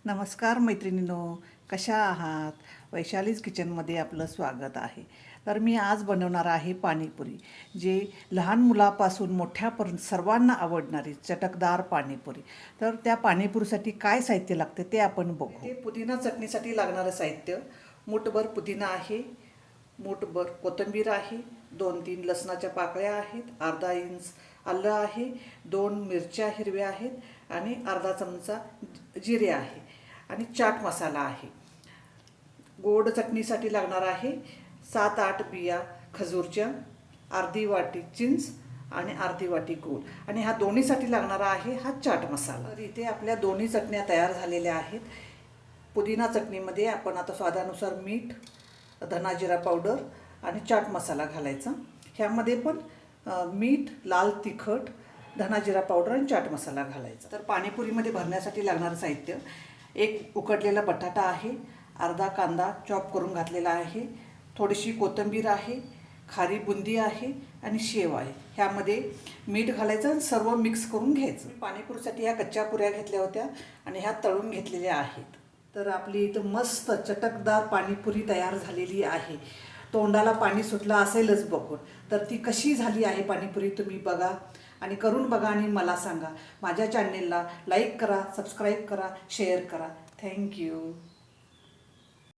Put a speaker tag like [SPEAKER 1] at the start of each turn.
[SPEAKER 1] नमस्कार मैत्रिणींनो, कशा आहात? वैशालीज किचनमध्ये आपलं स्वागत आहे. तर मी आज बनवणार आहे पाणीपुरी, जे लहान मुलापासून मोठ्यापर्यंत सर्वांना आवडणारी चटकदार पाणीपुरी. तर त्या पाणीपुरीसाठी काय साहित्य लागते ते आपण बघू. ते पुदिना चटणीसाठी लागणारं साहित्य: मूठभर पुदिना आहे, मूठभर कोथिंबीर आहे, 2-3 लसणाच्या पाकळ्या आहेत, अर्धा इंच आलं आहे, 2 मिरच्या हिरव्या आहेत आणि अर्धा चमचा जिरे आहे आणि चाट मसाला आहे. गोड चटणीसाठी लागणार आहे 7-8 बिया खजूरच्या, अर्धी वाटी चिंच आणि अर्धी वाटी गूळ, आणि ह्या दोन्हीसाठी लागणारा आहे हा चाट मसाला. तर इथे आपल्या दोन्ही चटण्या तयार झालेल्या आहेत. पुदिना चटणीमध्ये आपण आता स्वादानुसार मीठ, धना जिरा पावडर आणि चाट मसाला घालायचा. ह्यामध्ये पण मीठ, लाल तिखट, धना जिरा पावडर आणि चाट मसाला घालायचा. तर पाणीपुरीमध्ये भरण्यासाठी लागणारं साहित्य: एक उकडलेला बटाटा आहे, अर्धा कांदा चॉप करून घातलेला आहे, थोडीशी कोथिंबीर आहे, खारी बुंदी आहे आणि शेव आहे. ह्यामध्ये मीठ घालायचं आणि सर्व मिक्स करून घ्यायचं. पाणीपुरीसाठी ह्या कच्च्या पुऱ्या घेतल्या होत्या आणि ह्या तळून घेतलेल्या आहेत. तर आपली इथं मस्त चटकदार पाणीपुरी तयार झालेली आहे. तोंडाला पाणी सुटलं असेलच बघून. तर ती कशी झाली आहे पाणीपुरी तुम्ही बघा आणि करून बघा आणि मला सांगा. माझ्या चॅनेलला लाईक करा, सबस्क्राईब करा, शेअर करा. थँक्यू.